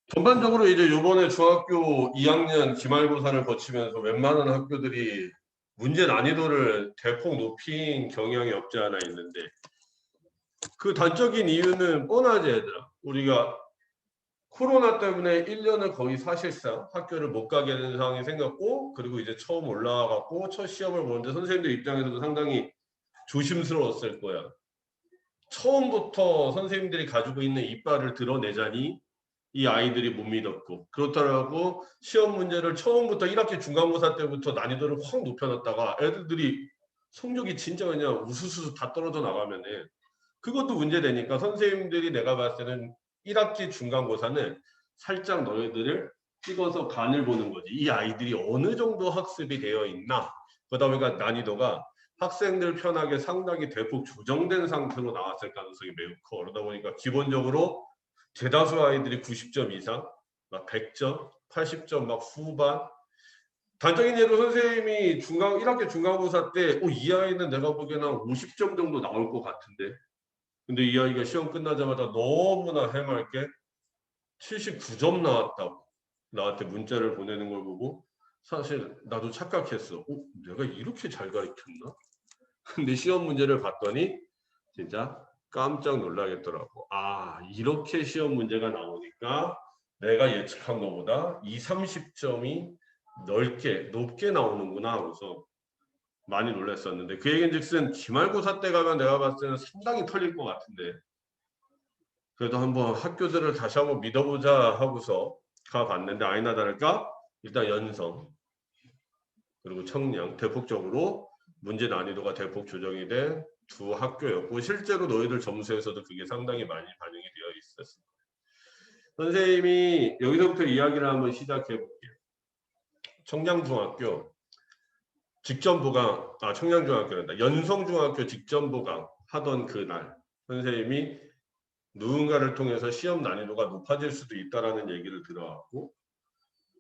전반적으로 이제 요번에 중학교 2학년 기말고사를 거치면서 웬만한 학교들이 문제 난이도를 대폭 높인 경향이 없지 않아 있는데, 그 단적인 이유는 뻔하지 얘들아. 우리가 코로나 때문에 1년을 거의 사실상 학교를 못 가게 되는 상황이 생겼고, 그리고 이제 처음 올라와갖고 첫 시험을 보는데 선생님들 입장에서도 상당히 조심스러웠을 거야. 처음부터 선생님들이 가지고 있는 이빨을 드러내자니 이 아이들이 못 믿었고, 그렇더라고 시험 문제를 처음부터 1학기 중간고사 때부터 난이도를 확 높여놨다가 애들이 성적이 진짜 그냥 우수수 다 떨어져 나가면은 그것도 문제되니까 선생님들이 내가 봤을 때는 1학기 중간고사는 살짝 너희들을 찍어서 간을 보는 거지. 이 아이들이 어느 정도 학습이 되어 있나. 그러다 보니까 난이도가 학생들 편하게 상당히 대폭 조정된 상태로 나왔을 가능성이 매우 커. 그러다 보니까 기본적으로 대다수 아이들이 90점 이상, 막 100점, 80점 막 후반. 단적인 예로 선생님이 1학기 중간고사 때 이 아이는 내가 보기에는 한 50점 정도 나올 것 같은데, 근데 이 아이가 시험 끝나자마자 너무나 해맑게 79점 나왔다고 나한테 문자를 보내는 걸 보고 사실 나도 착각했어. 내가 이렇게 잘 가르쳤나? 근데 시험 문제를 봤더니 진짜 깜짝 놀라겠더라고. 이렇게 시험 문제가 나오니까 내가 예측한 것보다 2, 30점이 높게 나오는구나 하고서 많이 놀랐었는데, 그 얘기인즉슨 기말고사 때 가면 내가 봤을 때는 상당히 털릴 것 같은데, 그래도 한번 학교들을 다시 한번 믿어보자 하고서 가봤는데 아니나 다를까 일단 연성 그리고 청량 대폭적으로 문제 난이도가 대폭 조정이 된 두 학교였고, 실제로 너희들 점수에서도 그게 상당히 많이 반영이 되어 있었습니다. 선생님이 여기서부터 이야기를 한번 시작해 볼게요. 청량중학교 직전보강, 청량중학교란다. 연성중학교 직전보강 하던 그날 선생님이 누군가를 통해서 시험 난이도가 높아질 수도 있다라는 얘기를 들어왔고,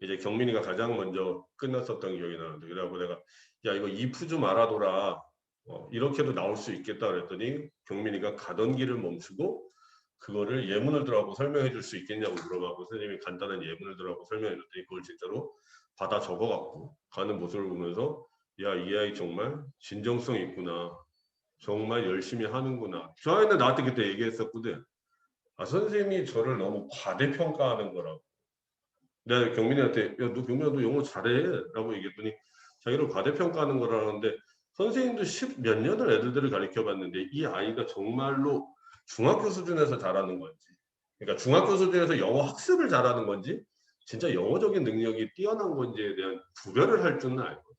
이제 경민이가 가장 먼저 끝났었던 기억이 나는데, 그래갖고 내가 야 이거 if 좀 알아둬라, 이렇게도 나올 수 있겠다 그랬더니 경민이가 가던 길을 멈추고 그거를 예문을 들어가고 설명해 줄 수 있겠냐고 물어봐고, 선생님이 간단한 예문을 들어가고 설명해 줬더니 그걸 진짜로 받아 적어갖고 가는 모습을 보면서 야 이 아이 정말 진정성이 있구나, 정말 열심히 하는구나. 저 아이는 나한테 그때 얘기했었거든. 선생님이 저를 너무 과대평가하는 거라고. 내가 경민이한테 야 너 경민아 너 영어 잘해 라고 얘기했더니 자기를 과대평가하는 거라는데, 선생님도 10 몇 년을 애들을 가르쳐 봤는데 이 아이가 정말로 중학교 수준에서 잘하는 건지, 그러니까 중학교 수준에서 영어 학습을 잘하는 건지 진짜 영어적인 능력이 뛰어난 건지에 대한 구별을 할 줄은 알거든.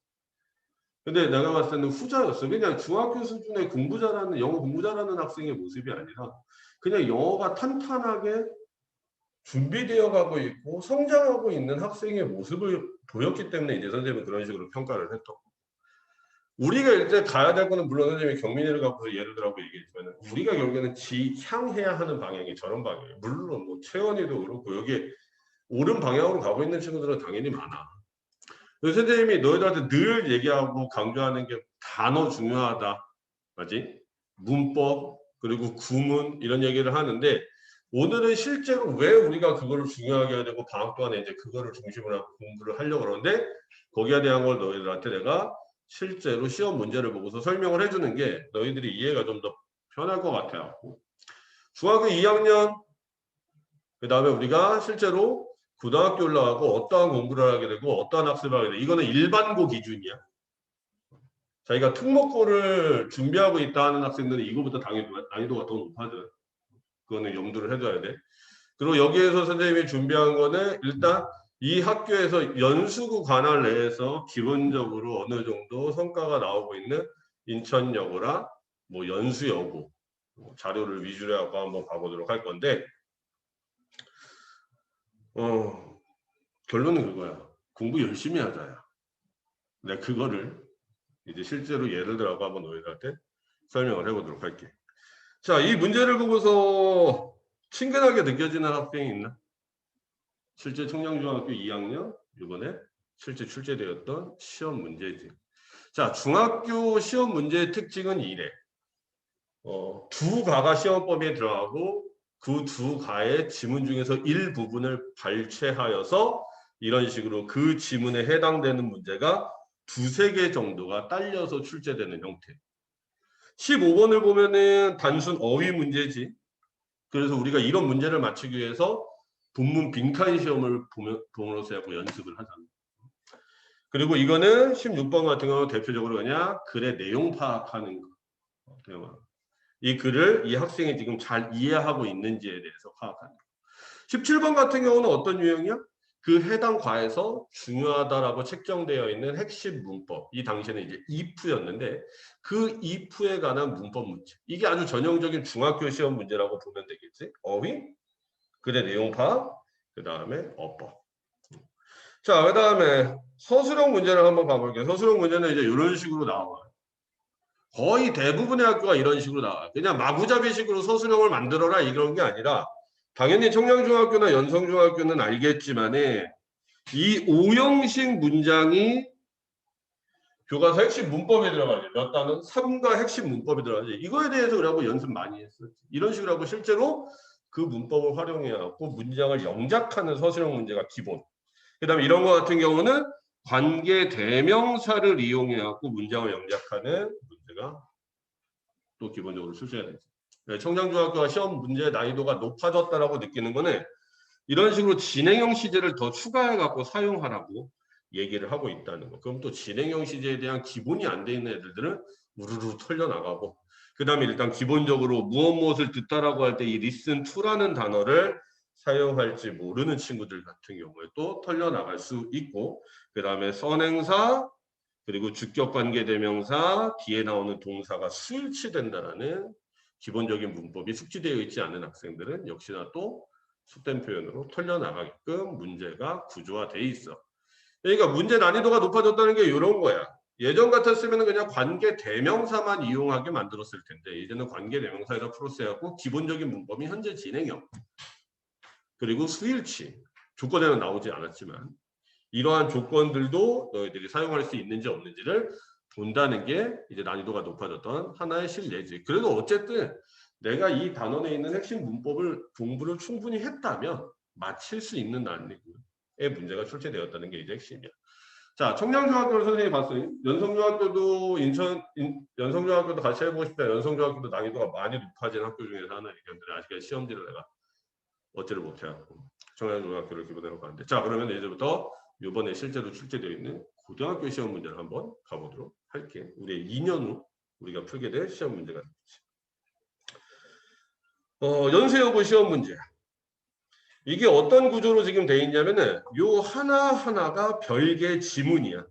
근데 내가 봤을 때는 후자였어. 그냥 중학교 수준의 영어 공부 잘하는 학생의 모습이 아니라 그냥 영어가 탄탄하게 준비되어 가고 있고 성장하고 있는 학생의 모습을 보였기 때문에 이제 선생님은 그런 식으로 평가를 했던 거고, 우리가 일단 가야 될 거는 물론 선생님이 경민이를 갖고서 예를 들라고 얘기했지만 우리가 결국에는 향해야 하는 방향이 저런 방향이에요. 물론 뭐 채원이도 그렇고 여기에 옳은 방향으로 가고 있는 친구들은 당연히 많아. 그래서 선생님이 너희들한테 늘 얘기하고 강조하는 게 단어 중요하다, 맞지? 문법 그리고 구문 이런 얘기를 하는데, 오늘은 실제로 왜 우리가 그거를 중요하게 해야 되고 방학 동안에 이제 그거를 중심으로 하고 공부를 하려고 그러는데, 거기에 대한 걸 너희들한테 내가 실제로 시험 문제를 보고서 설명을 해주는 게 너희들이 이해가 좀 더 편할 것 같아요. 중학교 2학년 그 다음에 우리가 실제로 고등학교 올라가고 어떠한 공부를 하게 되고 어떠한 학습을 하게 되고, 이거는 일반고 기준이야. 자기가 특목고를 준비하고 있다 하는 학생들은 이거보다 당연히 난이도가 더 높아져. 그거는 염두를 해둬야 돼. 그리고 여기에서 선생님이 준비한 거는 일단 이 학교에서 연수구 관할 내에서 기본적으로 어느 정도 성과가 나오고 있는 인천여고랑 뭐 연수여고 자료를 위주로 하고 한번 봐보도록 할 건데, 결론은 그거야. 공부 열심히 하자야. 내가 그거를 이제 실제로 예를 들어서 한번 너희들한테 설명을 해보도록 할게. 자, 이 문제를 보고서 친근하게 느껴지는 학생이 있나? 실제 청량중학교 2학년 이번에 실제 출제되었던 시험 문제지. 자, 중학교 시험 문제의 특징은 이래. 두 가가 시험법에 들어가고 그 두 가의 지문 중에서 일부분을 발췌하여서 이런 식으로 그 지문에 해당되는 문제가 두세 개 정도가 딸려서 출제되는 형태. 15번을 보면은 단순 어휘 문제지. 그래서 우리가 이런 문제를 맞추기 위해서 본문 빈칸 시험을 보면서 하고 연습을 하잖아요. 그리고 이거는 16번 같은 경우는 대표적으로 그냥 글의 내용 파악하는 거. 이 글을 이 학생이 지금 잘 이해하고 있는지에 대해서 파악하는 거. 17번 같은 경우는 어떤 유형이야? 그 해당 과에서 중요하다라고 책정되어 있는 핵심 문법. 이 당시에는 이제 if였는데 그 if에 관한 문법 문제. 이게 아주 전형적인 중학교 시험 문제라고 보면 되겠지. 어휘, 글의 내용 파악, 그 다음에 어법. 자, 그 다음에 서술형 문제를 한번 봐볼게요. 서술형 문제는 이제 이런 식으로 나와요. 거의 대부분의 학교가 이런 식으로 나와요. 그냥 마구잡이식으로 서술형을 만들어라 이런 게 아니라 당연히 청량중학교나 연성중학교는 알겠지만은 이 5형식 문장이 교과서 핵심 문법에 들어가죠. 몇 단은 3과 핵심 문법에 들어가죠. 이거에 대해서 우리하고 연습 많이 했었지. 이런 식으로 하고 실제로 그 문법을 활용해갖고 문장을 영작하는 서술형 문제가 기본. 그 다음에 이런 거 같은 경우는 관계 대명사를 이용해갖고 문장을 영작하는 문제가 또 기본적으로 출제가 되죠. 청량중학교가 시험 문제 난이도가 높아졌다라고 느끼는 거는 이런 식으로 진행형 시제를 더 추가해갖고 사용하라고 얘기를 하고 있다는 거. 그럼 또 진행형 시제에 대한 기본이 안 돼 있는 애들은 우르르 털려나가고 그 다음에 일단 기본적으로 무엇을 듣다라고 할 때 이 listen to라는 단어를 사용할지 모르는 친구들 같은 경우에 또 털려나갈 수 있고 그 다음에 선행사 그리고 주격관계대명사 뒤에 나오는 동사가 수일치된다라는 기본적인 문법이 숙지되어 있지 않은 학생들은 역시나 또 속된 표현으로 털려나가게끔 문제가 구조화되어 있어. 그러니까 문제 난이도가 높아졌다는 게 이런 거야. 예전 같았으면 그냥 관계 대명사만 이용하게 만들었을 텐데 이제는 관계 대명사에다 플러스해갖고 기본적인 문법이 현재 진행형 그리고 수일치 조건에는 나오지 않았지만 이러한 조건들도 너희들이 사용할 수 있는지 없는지를 본다는 게 이제 난이도가 높아졌던 하나의 실례지. 그래도 어쨌든 내가 이 단원에 있는 핵심 문법을 공부를 충분히 했다면 맞힐 수 있는 난이도의 문제가 출제되었다는 게 이제 핵심이야. 자, 청량중학교를 선생님이 봤어요. 연성중학교도 연성중학교도 같이 해보고 싶다. 연성중학교도 난이도가 많이 높아진 학교 중에서 하나 얘기했는데 아직 시험지를 내가 어찌를 못해갖고 청량중학교를 기본으로 봤는데 자 그러면 이제부터 이번에 실제로 출제되어 있는 고등학교 시험 문제를 한번 가보도록 할게. 우리의 2년 후 우리가 풀게 될 시험 문제가 되겠지. 연세여고 시험 문제. 이게 어떤 구조로 지금 되어 있냐면은 요 하나하나가 별개 지문이야.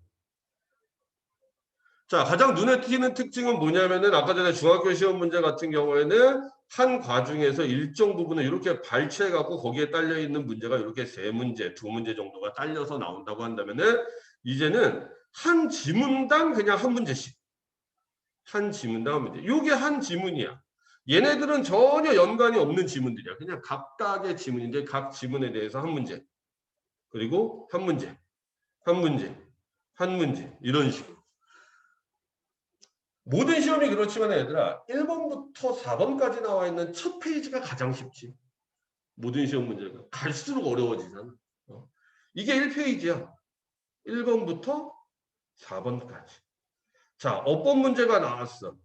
자, 가장 눈에 띄는 특징은 뭐냐면은 아까 전에 중학교 시험 문제 같은 경우에는 한 과중에서 일정 부분을 이렇게 발췌해 갖고 거기에 딸려 있는 문제가 이렇게 3문제, 2문제 정도가 딸려서 나온다고 한다면은 이제는 한 지문당 그냥 한 문제씩. 한 지문당 한 문제. 요게 한 지문이야. 얘네들은 전혀 연관이 없는 지문들이야. 그냥 각각의 지문인데 각 지문에 대해서 한 문제. 그리고 한 문제. 한 문제. 한 문제. 이런 식으로. 모든 시험이 그렇지만 얘들아 1번부터 4번까지 나와 있는 첫 페이지가 가장 쉽지. 모든 시험 문제가 갈수록 어려워지잖아. 이게 1페이지야. 1번부터 4번까지. 자, 어법 문제가 나왔어.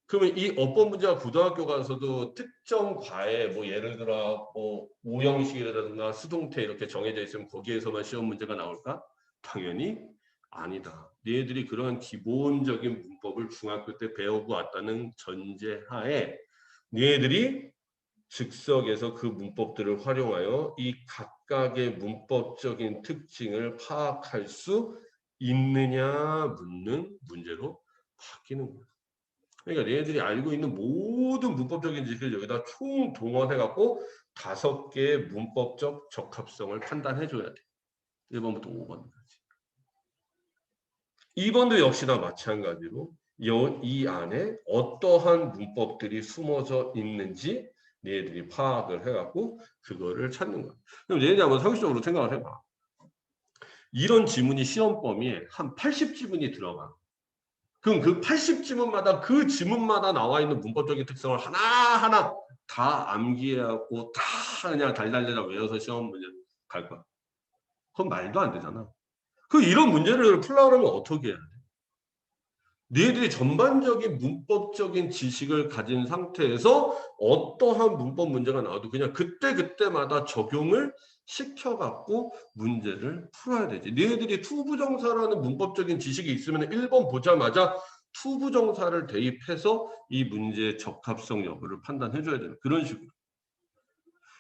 그러면 이 어법 문제가 고등학교 가서도 특정 과에 뭐 예를 들어 뭐 5형식이라든가 수동태 이렇게 정해져 있으면 거기에서만 시험 문제가 나올까? 당연히 아니다. 너희들이 그런 기본적인 문법을 중학교 때 배우고 왔다는 전제하에 너희들이 즉석에서 그 문법들을 활용하여 이 각각의 문법적인 특징을 파악할 수 있느냐 묻는 문제로 바뀌는 거야. 그러니까 너희들이 알고 있는 모든 문법적인 지식을 여기다 총동원해갖고 5개의 문법적 적합성을 판단해줘야 돼. 1번부터 5번까지. 2번도 역시나 마찬가지로 이 안에 어떠한 문법들이 숨어져 있는지 얘들이 파악을 해갖고 그거를 찾는 거야. 그럼 얘네들 한번 상식적으로 생각을 해봐. 이런 지문이 시험 범위에 한 80지문이 들어가. 그럼 그 80지문마다 그 지문마다 나와 있는 문법적인 특성을 하나하나 다 암기하고 다 그냥 달달달달 외워서 시험 문제 갈 거야. 그건 말도 안 되잖아. 그 이런 문제를 풀려면 어떻게 해야 돼? 너희들이 전반적인 문법적인 지식을 가진 상태에서 어떠한 문법 문제가 나와도 그냥 그때그때마다 적용을 시켜갖고 문제를 풀어야 되지. 너희들이 투부정사라는 문법적인 지식이 있으면 1번 보자마자 투부정사를 대입해서 이 문제의 적합성 여부를 판단해줘야 되는 그런 식으로.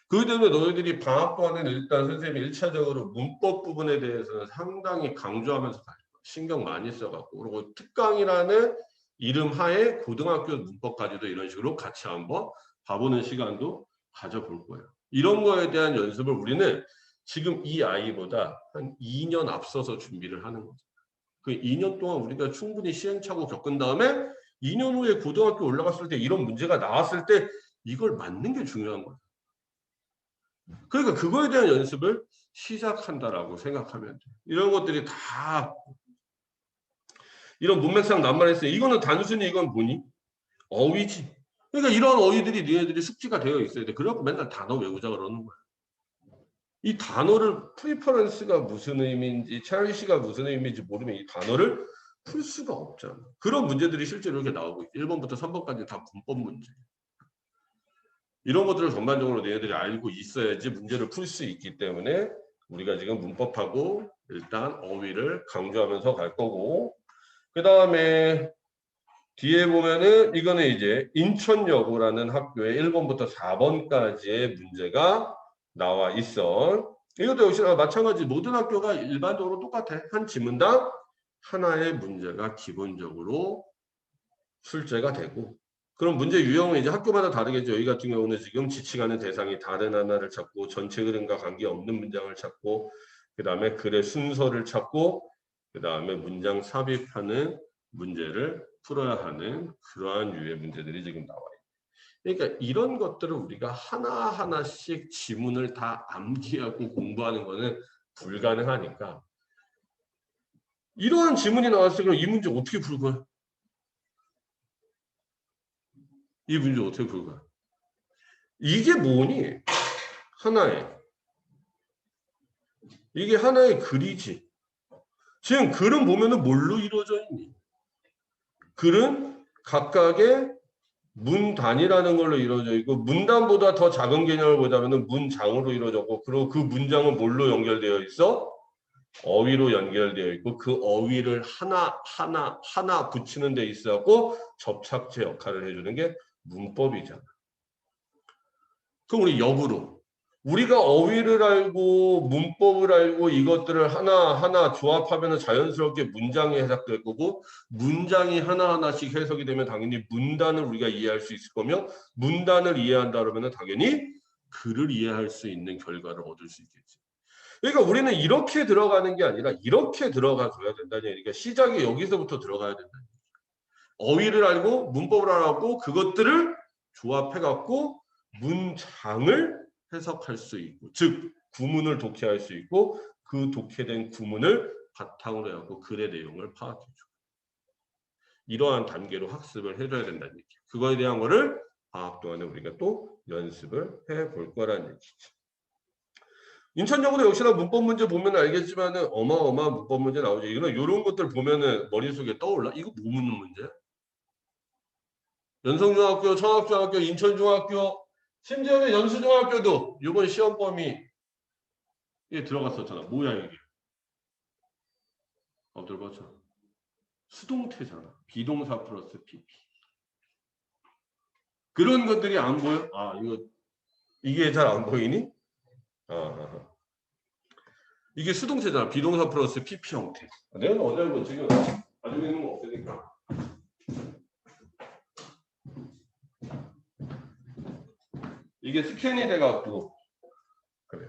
그렇기 때문에 너희들이 방학 동안에는 일단 선생님이 1차적으로 문법 부분에 대해서는 상당히 강조하면서 신경 많이 써갖고 그리고 특강이라는 이름 하에 고등학교 문법까지도 이런 식으로 같이 한번 봐보는 시간도 가져볼 거예요. 이런 거에 대한 연습을 우리는 지금 이 아이보다 한 2년 앞서서 준비를 하는 거죠. 그 2년 동안 우리가 충분히 시행착오 겪은 다음에 2년 후에 고등학교 올라갔을 때 이런 문제가 나왔을 때 이걸 맞는 게 중요한 거예요. 그러니까 그거에 대한 연습을 시작한다라고 생각하면 돼요. 이런 것들이 다 이런 문맥상 낱말했어요. 이거는 단순히 이건 뭐니? 어휘지. 그러니까 이런 어휘들이 너희들이 숙지가 되어 있어야 돼. 그래갖고 맨날 단어 외우자 그러는 거야. 이 단어를 프리퍼런스가 무슨 의미인지 체리시가 무슨 의미인지 모르면 이 단어를 풀 수가 없잖아. 그런 문제들이 실제로 이렇게 나오고 있어. 1번부터 3번까지 다 문법 문제. 이런 것들을 전반적으로 너희들이 알고 있어야지 문제를 풀 수 있기 때문에 우리가 지금 문법하고 일단 어휘를 강조하면서 갈 거고 그 다음에 뒤에 보면은 이거는 이제 인천여고라는 학교에 1번부터 4번까지의 문제가 나와 있어. 이것도 역시 마찬가지 모든 학교가 일반적으로 똑같아. 한 지문당 하나의 문제가 기본적으로 출제가 되고 그럼 문제 유형은 이제 학교마다 다르겠죠. 여기 같은 경우는 지금 지칭하는 대상이 다른 하나를 찾고 전체 흐름과 관계없는 문장을 찾고 그 다음에 글의 순서를 찾고 그 다음에 문장 삽입하는 문제를 풀어야 하는 그러한 유의 문제들이 지금 나와요. 그러니까 이런 것들을 우리가 하나하나씩 지문을 다 암기하고 공부하는 것은 불가능하니까 이러한 지문이 나왔을 때 이 문제 어떻게 풀 거야? 이 문제 어떻게 풀 거야? 이게 뭐니? 이게 하나의 글이지. 지금 글은 보면은 뭘로 이루어져 있니? 글은 각각의 문단이라는 걸로 이루어져 있고 문단보다 더 작은 개념을 보자면은 문장으로 이루어졌고 그리고 그 문장은 뭘로 연결되어 있어? 어휘로 연결되어 있고 그 어휘를 하나 붙이는 데 있어갖고 접착제 역할을 해주는 게 문법이잖아. 그럼 우리 역으로 우리가 어휘를 알고 문법을 알고 이것들을 하나하나 조합하면 자연스럽게 문장이 해석될 거고 문장이 하나하나씩 해석이 되면 당연히 문단을 우리가 이해할 수 있을 거며 문단을 이해한다 그러면 당연히 글을 이해할 수 있는 결과를 얻을 수 있겠지. 그러니까 우리는 이렇게 들어가는 게 아니라 이렇게 들어가 줘야 된다는 얘기니까 시작이 여기서부터 들어가야 된다. 어휘를 알고 문법을 알고 그것들을 조합해갖고 문장을 해석할 수 있고 즉 구문을 독해할 수 있고 그 독해된 구문을 바탕으로 해갖고 글의 내용을 파악해줘. 이러한 단계로 학습을 해줘야 된다는 얘기죠. 그거에 대한 거를 방학 동안에 우리가 또 연습을 해볼 거라는 얘기죠. 인천여고도 역시나 문법 문제 보면 알겠지만은 어마어마한 문법 문제 나오죠. 이런 것들 보면은 머릿속에 떠올라? 이거 뭐 묻는 문제야? 연성중학교, 청학중학교, 인천중학교, 심지어는 연수중학교도 이번 시험 범위에 들어갔었잖아. 뭐야 이게? 들어갔잖아. 수동태잖아. 비동사 플러스 PP. 그런 것들이 안 보여? 이게 잘 안 보이니? 이게 수동태잖아. 비동사 플러스 PP 형태. 내가 어제 뭐 지금 가지고 있는 거 없으니까. 이게 스캔이 돼갖고 그래.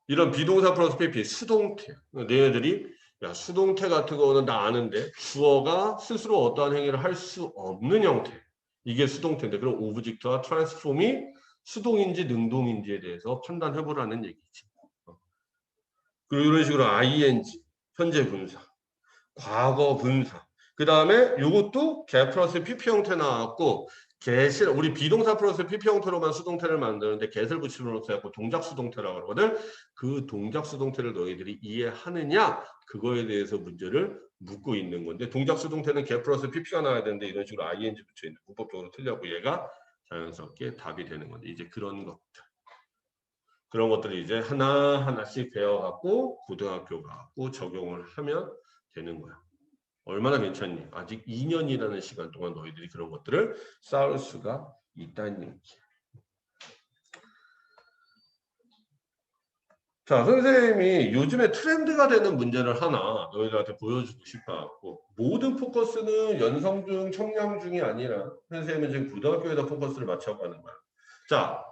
이런 비동사 플러스 PP 수동태. 너희들이 야 수동태 같은 거는 나 아는데 주어가 스스로 어떠한 행위를 할 수 없는 형태. 이게 수동태인데 그럼 오브젝트와 트랜스폼이 수동인지 능동인지에 대해서 판단해보라는 얘기지. 그리고 이런 식으로 ing, 현재 분사, 과거 분사 그 다음에 요것도 개 플러스 PP 형태 나왔고 get을 우리 비동사 플러스 PP 형태로만 수동태를 만드는데 get을 붙임으로써 해갖고 동작 수동태라고 그러거든. 그 동작 수동태를 너희들이 이해하느냐 그거에 대해서 문제를 묻고 있는 건데 동작 수동태는 get 플러스 PP가 나와야 되는데 이런 식으로 ing 붙여 있는 문법적으로 틀렸고 얘가 자연스럽게 답이 되는 건데 이제 그런 것들을 이제 하나하나씩 배워갖고 고등학교 가고 적용을 하면 되는 거야. 얼마나 괜찮니? 아직 2년이라는 시간 동안 너희들이 그런 것들을 쌓을 수가 있다는 얘기지. 자, 선생님이 요즘에 트렌드가 되는 문제를 하나 너희들한테 보여주고 싶어갖고 모든 포커스는 연성중, 청량중이 아니라 선생님은 지금 고등학교에다 포커스를 맞춰가는 거야. 자,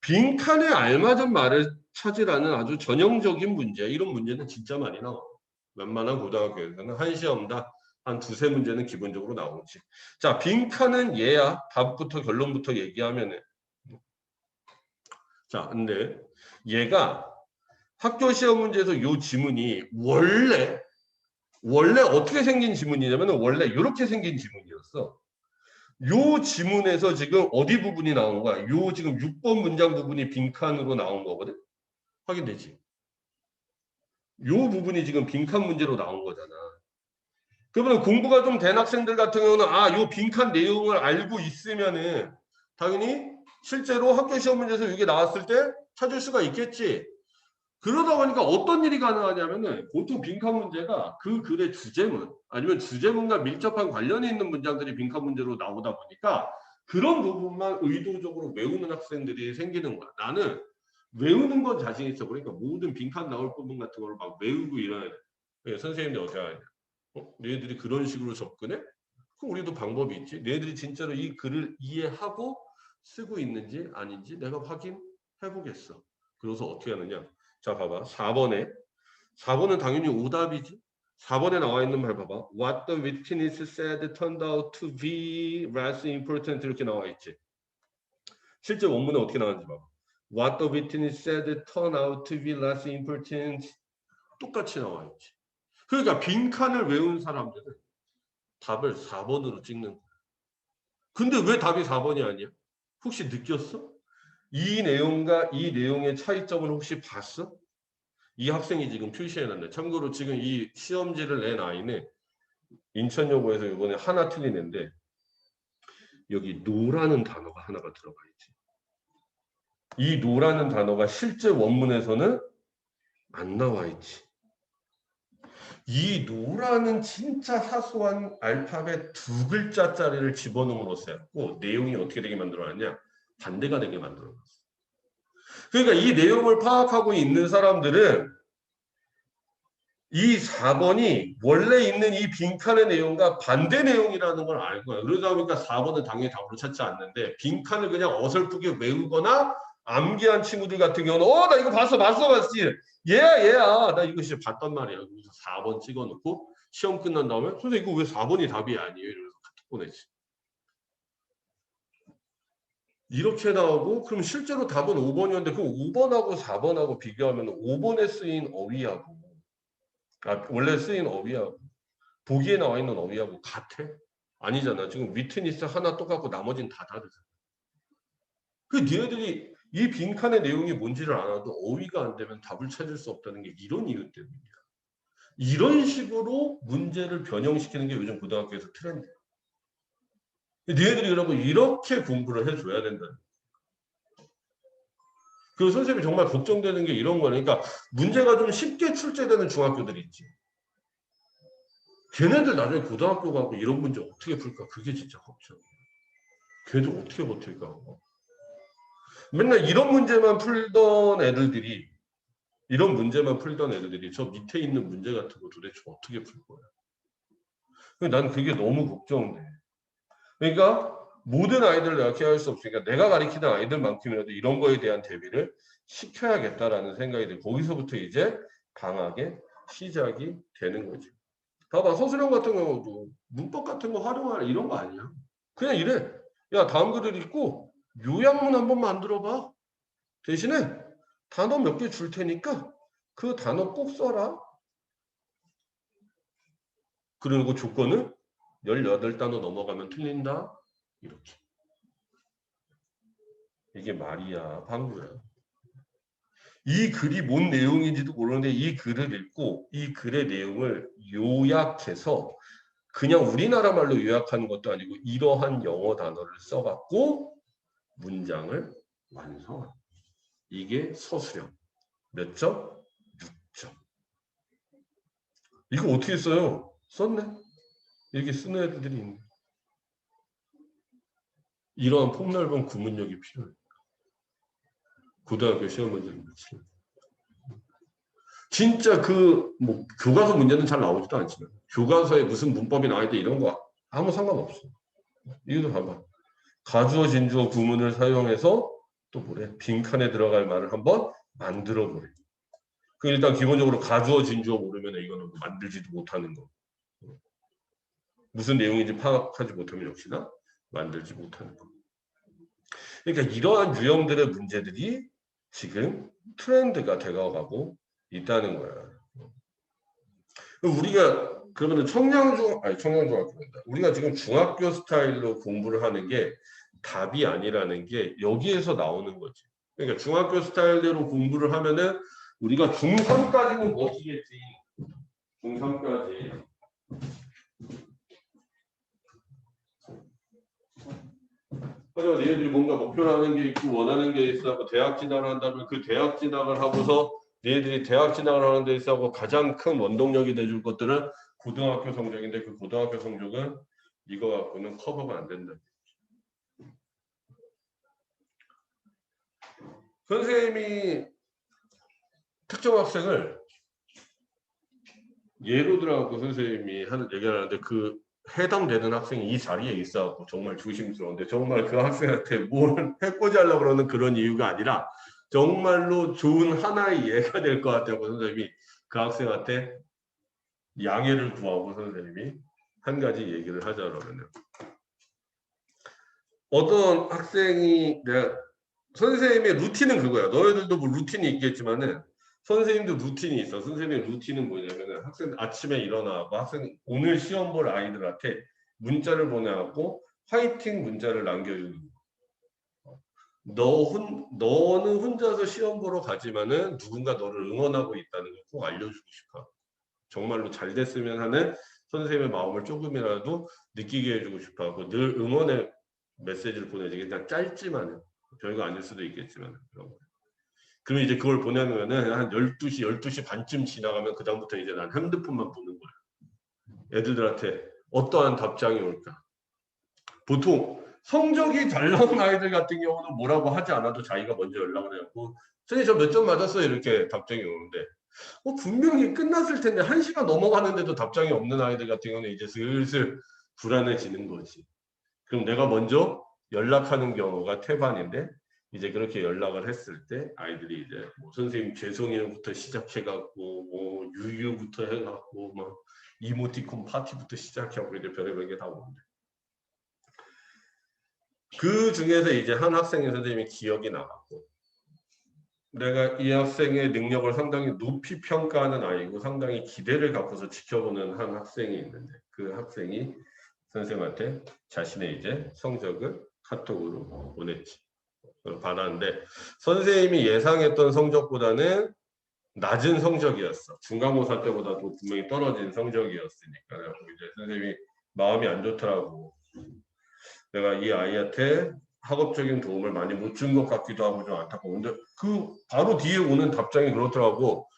빈칸에 알맞은 말을 찾으라는 아주 전형적인 문제. 이런 문제는 진짜 많이 나와. 웬만한 고등학교에서는 한 시험당 한 두세 문제는 기본적으로 나오지. 자, 빈칸은 얘야. 답부터 결론부터 얘기하면은. 자, 근데 얘가 학교 시험 문제에서 요 지문이 원래 어떻게 생긴 지문이냐면 원래 이렇게 생긴 지문이었어. 요 지문에서 지금 어디 부분이 나온 거야? 요 지금 6번 문장 부분이 빈칸으로 나온 거거든. 확인되지? 요 부분이 지금 빈칸 문제로 나온 거잖아. 그러면 공부가 좀 된 학생들 같은 경우는 요 빈칸 내용을 알고 있으면은 당연히 실제로 학교 시험 문제에서 이게 나왔을 때 찾을 수가 있겠지. 그러다 보니까 어떤 일이 가능하냐면은 보통 빈칸 문제가 그 글의 주제문 아니면 주제문과 밀접한 관련이 있는 문장들이 빈칸 문제로 나오다 보니까 그런 부분만 의도적으로 외우는 학생들이 생기는 거야. 나는 외우는 건 자신 있어. 그러니까 모든 빈칸 나올 부분 같은 걸 막 외우고 이러는 선생님들 어떻게 하냐. 너희들이 그런 식으로 접근해? 그럼 우리도 방법이 있지. 너희들이 진짜로 이 글을 이해하고 쓰고 있는지 아닌지 내가 확인해 보겠어. 그래서 어떻게 하느냐. 자, 봐봐. 4번은 당연히 오답이지. 4번에 나와 있는 말 봐봐. What the witness said turned out to be less important 이렇게 나와 있지. 실제 원문에 어떻게 나왔는지 봐봐. What the witness said turned out to be less important 똑같이 나와 있지. 그러니까 빈칸을 외운 사람들은 답을 4번으로 찍는 거야. 근데 왜 답이 4번이 아니야? 혹시 느꼈어? 이 내용과 이 내용의 차이점을 혹시 봤어? 이 학생이 지금 표시해놨네. 참고로 지금 이 시험지를 낸 아이는 인천여고에서 이번에 하나 틀린 애인데 여기 노라는 단어가 하나가 들어가 있지. 이 노라는 단어가 실제 원문에서는 안 나와 있지. 이 노라는 진짜 사소한 알파벳 두 글자짜리를 집어넣음으로써 했고 내용이 어떻게 되게 만들어놨냐? 반대가 되게 만들어놨어. 그러니까 이 내용을 파악하고 있는 사람들은 이 4번이 원래 있는 이 빈칸의 내용과 반대 내용이라는 걸 알 거야. 그러다 보니까 4번은 당연히 답으로 찾지 않는데 빈칸을 그냥 어설프게 외우거나 암기한 친구들 같은 경우는 나 이거 봤지. 얘야. 나 이거 진짜 봤단 말이야. 그래서 4번 찍어놓고 시험 끝난 다음에 선생님 이거 왜 4번이 답이 아니에요? 이러면서 카톡 보내지. 이렇게 나오고 그럼 실제로 답은 5번이었는데 그 5번하고 4번하고 비교하면 5번에 쓰인 어휘하고 원래 쓰인 어휘하고 보기에 나와 있는 어휘하고 같아? 아니잖아. 지금 위트니스 하나 똑같고 나머지는 다 다르잖아. 그 니네들이 이 빈칸의 내용이 뭔지를 알아도 어휘가 안 되면 답을 찾을 수 없다는 게 이런 이유 때문이야. 이런 식으로 문제를 변형시키는 게 요즘 고등학교에서 트렌드야. 니네들이 그러면 이렇게 공부를 해줘야 된다. 그 선생님이 정말 걱정되는 게 이런 거니까 그러니까 문제가 좀 쉽게 출제되는 중학교들이 있지. 걔네들 나중에 고등학교 가고 이런 문제 어떻게 풀까? 그게 진짜 걱정. 걔들 어떻게 버틸까? 맨날 이런 문제만 풀던 애들이 저 밑에 있는 문제 같은 거 도대체 어떻게 풀 거야? 난 그게 너무 걱정돼. 그러니까 모든 아이들을 내가 케어할 수 없으니까 내가 가르치는 아이들만큼이라도 이런 거에 대한 대비를 시켜야겠다라는 생각이 돼. 거기서부터 이제 강하게 시작이 되는 거지. 봐봐 서술형 같은 경우도 문법 같은 거 활용하라 이런 거 아니야. 그냥 이래. 야 다음 글을 읽고 요약문 한번 만들어봐. 대신에 단어 몇 개 줄 테니까 그 단어 꼭 써라. 그리고 조건은 18단어 넘어가면 틀린다. 이렇게. 이게 말이야, 방구야. 이 글이 뭔 내용인지도 모르는데 이 글을 읽고 이 글의 내용을 요약해서 그냥 우리나라 말로 요약하는 것도 아니고 이러한 영어 단어를 써갖고 문장을 완성한. 이게 서술형. 몇 점? 6점. 이거 어떻게 써요? 썼네. 이렇게 쓰는 애들이 있네. 이러한 폭넓은 구문력이 필요해. 고등학교 시험 문제는 그렇지. 진짜 뭐 교과서 문제는 잘 나오지도 않지만 교과서에 무슨 문법이 나와야 돼 이런 거 아무 상관없어. 이것도 봐봐. 가주어 진주어 구문을 사용해서 또 뭐래? 빈칸에 들어갈 말을 한번 만들어 보래. 그 일단 기본적으로 가주어 진주어 모르면 이거는 만들지도 못하는 거. 무슨 내용인지 파악하지 못하면 역시나 만들지 못하는 거. 그러니까 이러한 유형들의 문제들이 지금 트렌드가 되어가고 있다는 거야. 우리가 그러면 청량중학교입니다. 우리가 지금 중학교 스타일로 공부를 하는 게 답이 아니라는 게 여기에서 나오는 거지. 그러니까 중학교 스타일대로 공부를 하면은 우리가 중3까지는 멋지겠지. 중3까지. 하지만 얘네들이 뭔가 목표라는 게 있고 원하는 게 있어. 대학 진학을 한다면 그 대학 진학을 하고서 얘네들이 대학 진학을 하는 데 있어 가장 큰 원동력이 돼줄 것들은 고등학교 성적인데 그 고등학교 성적은 이거 갖고는 커버가 안 된다. 선생님이 특정 학생을 예로 들어갖고 선생님이 얘기를 하는데 그 해당되는 학생이 이 자리에 있어갖고 정말 조심스러운데 정말 그 학생한테 뭘 해코지 하려고 그러는 그런 이유가 아니라 정말로 좋은 하나의 예가 될 것 같다고 선생님이 그 학생한테 양해를 구하고 선생님이 한 가지 얘기를 하자 그러면요. 어떤 학생이 내가 선생님의 루틴은 그거야. 너희들도 뭐 루틴이 있겠지만은 선생님도 루틴이 있어. 선생님의 루틴은 뭐냐면은 학생 아침에 일어나고 학생 오늘 시험 볼 아이들한테 문자를 보내갖고 화이팅 문자를 남겨주는 거. 너는 혼자서 시험 보러 가지만은 누군가 너를 응원하고 있다는 걸 꼭 알려주고 싶어. 정말로 잘 됐으면 하는 선생님의 마음을 조금이라도 느끼게 해주고 싶어하고 늘 응원의 메시지를 보내지. 그냥 짧지만은 별거 아닐 수도 있겠지만 그러면 이제 그걸 보내면은 한 12시 반쯤 지나가면 그 다음부터 이제 난 핸드폰만 보는 거야. 애들한테 어떠한 답장이 올까. 보통 성적이 잘 나온 아이들 같은 경우는 뭐라고 하지 않아도 자기가 먼저 연락을 해갖고 선생님 저 몇 점 맞았어요 이렇게 답장이 오는데 분명히 끝났을 텐데 1시간 넘어가는데도 답장이 없는 아이들 같은 경우는 이제 슬슬 불안해지는 거지. 그럼 내가 먼저 연락하는 경우가 태반인데 이제 그렇게 연락을 했을 때 아이들이 이제 뭐 선생님 죄송해요부터 시작해갖고 뭐 유유부터 해갖고 막 이모티콘 파티부터 시작하고 이제 별의별 게 다 오는데 그 중에서 이제 한 학생의 선생님이 기억이 나갔고 내가 이 학생의 능력을 상당히 높이 평가하는 아이고 상당히 기대를 갖고서 지켜보는 한 학생이 있는데 그 학생이 선생님한테 자신의 이제 성적을 카톡으로 보냈지. 받았는데 선생님이 예상했던 성적보다는 낮은 성적이었어. 중간고사 때보다도 분명히 떨어진 성적이었으니까 이제 선생님이 마음이 안 좋더라고. 내가 이 아이한테 학업적인 도움을 많이 못 준 것 같기도 하고 좀 안타까운데 그 바로 뒤에 오는 답장이 그렇더라고.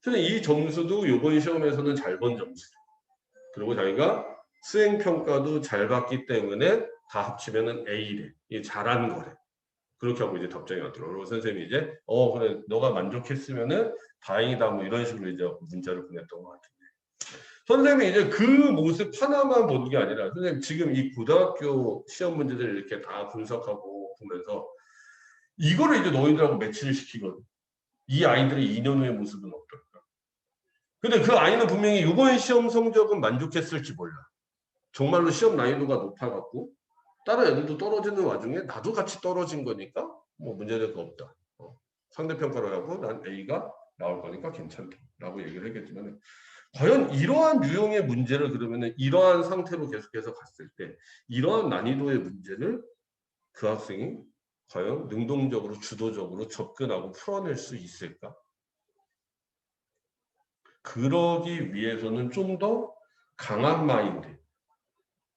선생님 이 점수도 이번 시험에서는 잘 본 점수. 그리고 자기가 수행평가도 잘 봤기 때문에 다 합치면은 A래. 이게 잘한 거래. 그렇게 하고 이제 답장이 왔더라고요. 그리고 선생님이 이제 그래 너가 만족했으면은 다행이다 뭐 이런 식으로 이제 문자를 보냈던 것 같은데 선생님이 이제 그 모습 하나만 보는 게 아니라 선생님 지금 이 고등학교 시험 문제들을 이렇게 다 분석하고 보면서 이거를 이제 너희들하고 매치를 시키거든. 이 아이들의 2년 후의 모습은 어떨까? 근데 그 아이는 분명히 이번 시험 성적은 만족했을지 몰라. 정말로 시험 난이도가 높아갖고 다른 애들도 떨어지는 와중에 나도 같이 떨어진 거니까 뭐 문제될 거 없다. 상대평가를 하고 난 A가 나올 거니까 괜찮다. 라고 얘기를 했겠지만 과연 이러한 유형의 문제를 그러면은 이러한 상태로 계속해서 갔을 때 이러한 난이도의 문제를 그 학생이 과연 능동적으로 주도적으로 접근하고 풀어낼 수 있을까? 그러기 위해서는 좀 더 강한 마인드,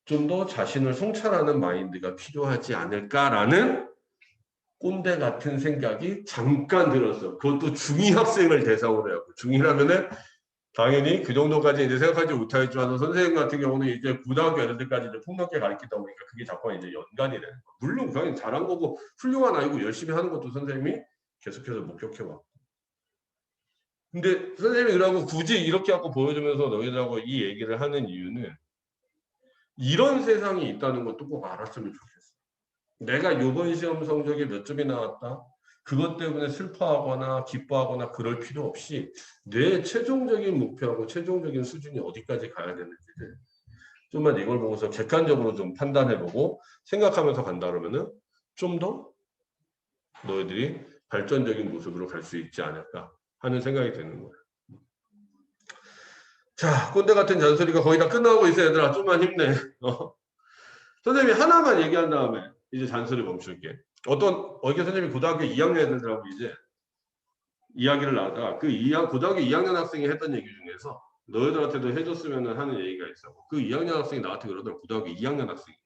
좀 더 자신을 성찰하는 마인드가 필요하지 않을까라는 꼰대 같은 생각이 잠깐 들었어. 그것도 중2 학생을 대상으로 해요. 중2라면은 당연히 그 정도까지 이제 생각하지 못하겠지만 선생님 같은 경우는 이제 고등학교 애들까지 이제 폭넓게 가르치다 보니까 그게 자꾸 이제 연관이 되는 거예요. 물론 그냥 잘한 거고 훌륭한 아이고 열심히 하는 것도 선생님이 계속해서 목격해 왔고. 근데 선생님이 그러고 굳이 이렇게 하고 보여주면서 너희들하고 이 얘기를 하는 이유는 이런 세상이 있다는 것도 꼭 알았으면 좋겠어. 내가 요번 시험 성적이 몇 점이 나왔다. 그것 때문에 슬퍼하거나 기뻐하거나 그럴 필요 없이 내 최종적인 목표하고 최종적인 수준이 어디까지 가야 되는지를 좀만 이걸 보고서 객관적으로 좀 판단해보고 생각하면서 간다 그러면은 좀 더 너희들이 발전적인 모습으로 갈 수 있지 않을까 하는 생각이 드는 거예요. 자, 꼰대 같은 잔소리가 거의 다 끝나고 있어 얘들아. 좀만 힘내. 선생님이 하나만 얘기한 다음에 이제 잔소리 멈출게. 어게 선생님이 고등학교 2학년 애들하고 이제 이야기를 나다가 고등학교 2학년 학생이 했던 얘기 중에서 너희들한테도 해줬으면 하는 얘기가 있어. 그 2학년 학생이 나한테 그러더라고. 고등학교 2학년 학생이.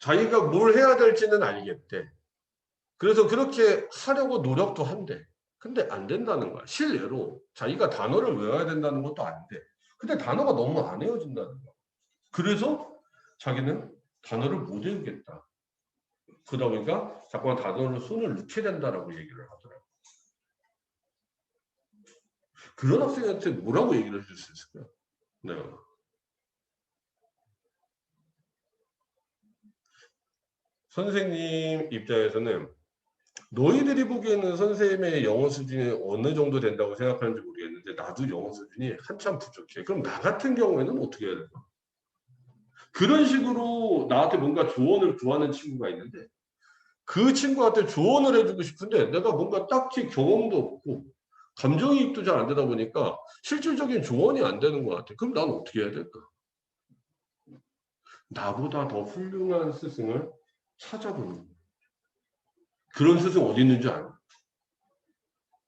자기가 뭘 해야 될지는 알겠대. 그래서 그렇게 하려고 노력도 한대. 근데 안 된다는 거야. 실례로 자기가 단어를 외워야 된다는 것도 안 돼. 근데 단어가 너무 안 외워진다는 거야. 그래서 자기는 단어를 못 외우겠다. 그러다 보니까 자꾸만 단어를 손을 넣게 된다라고 얘기를 하더라고요. 그런 학생한테 뭐라고 얘기를 해줄 수 있을까요? 네. 선생님 입장에서는 너희들이 보기에는 선생님의 영어 수준이 어느 정도 된다고 생각하는지 모르겠는데 나도 영어 수준이 한참 부족해. 그럼 나 같은 경우에는 어떻게 해야 될까? 그런 식으로 나한테 뭔가 조언을 구하는 친구가 있는데 그 친구한테 조언을 해주고 싶은데 내가 뭔가 딱히 경험도 없고 감정이입도 잘 안 되다 보니까 실질적인 조언이 안 되는 것 같아. 그럼 난 어떻게 해야 될까? 나보다 더 훌륭한 스승을 찾아보는 거야. 그런 스승 어디 있는 줄 알아?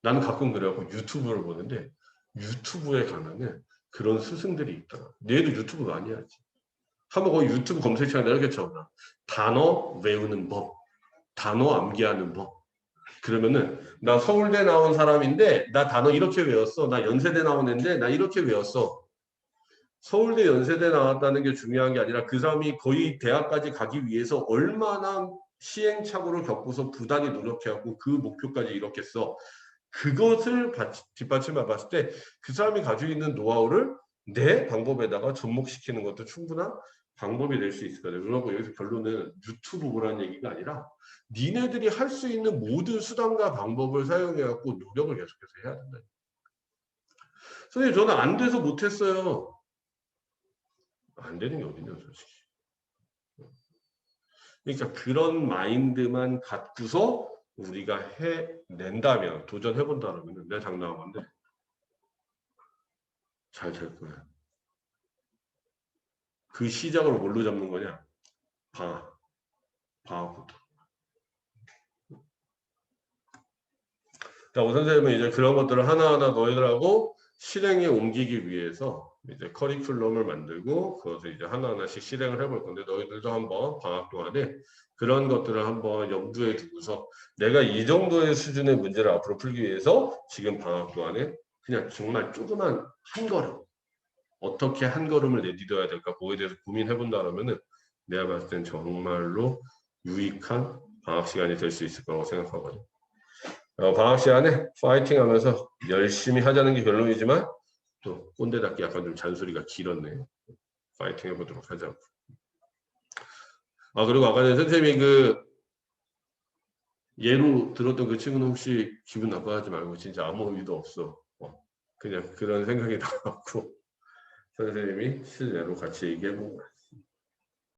나는 가끔 그래갖고 유튜브를 보는데 유튜브에 가면은 그런 스승들이 있더라. 얘도 유튜브 많이 하지. 한번 거기 유튜브 검색창에 이렇게 쳐봐. 단어 외우는 법, 단어 암기하는 법. 그러면은 나 서울대 나온 사람인데 나 단어 이렇게 외웠어. 나 연세대 나온 애인데 나 이렇게 외웠어. 서울대 연세대 나왔다는 게 중요한 게 아니라 그 사람이 거의 대학까지 가기 위해서 얼마나 시행착오를 겪고서 부단히 노력해갖고 그 목표까지 이뤘겠어. 그것을 뒷받침해 봤을 때 그 사람이 가지고 있는 노하우를 내 방법에다가 접목시키는 것도 충분한 방법이 될 수 있을 거예요. 그러고 여기서 결론은 유튜브 보라는 얘기가 아니라 니네들이 할 수 있는 모든 수단과 방법을 사용해갖고 노력을 계속해서 해야 된다. 선생님 저는 안 돼서 못했어요. 안 되는 게 어딨냐 솔직히. 그러니까 그런 마인드만 갖고서 우리가 해낸다면 도전해본다면 내가 장담한 건데 잘 될 거야. 그 시작을 뭘로 잡는 거냐? 방학부터. 자, 오 선생님은 이제 그런 것들을 하나하나 너희들하고 실행에 옮기기 위해서 이제 커리큘럼을 만들고 그것을 이제 하나하나씩 실행을 해볼 건데 너희들도 한번 방학 동안에 그런 것들을 한번 염두에 두고서 내가 이 정도의 수준의 문제를 앞으로 풀기 위해서 지금 방학 동안에 그냥 정말 조그만 한 걸음 어떻게 한 걸음을 내디뎌야 될까 그거에 대해서 고민해 본다 그러면은 내가 봤을 땐 정말로 유익한 방학 시간이 될 수 있을 거라고 생각하거든요. 방학 시간에 파이팅 하면서 열심히 하자는 게 결론이지만 또 꼰대답게 약간 좀 잔소리가 길었네요. 파이팅 해보도록 하자고. 그리고 아까 전에 선생님이 그 예로 들었던 그 친구는 혹시 기분 나빠하지 말고 진짜 아무 의도 없어. 그냥 그런 생각이 나갖고 선생님이 실례로 같이 얘기해본 거야.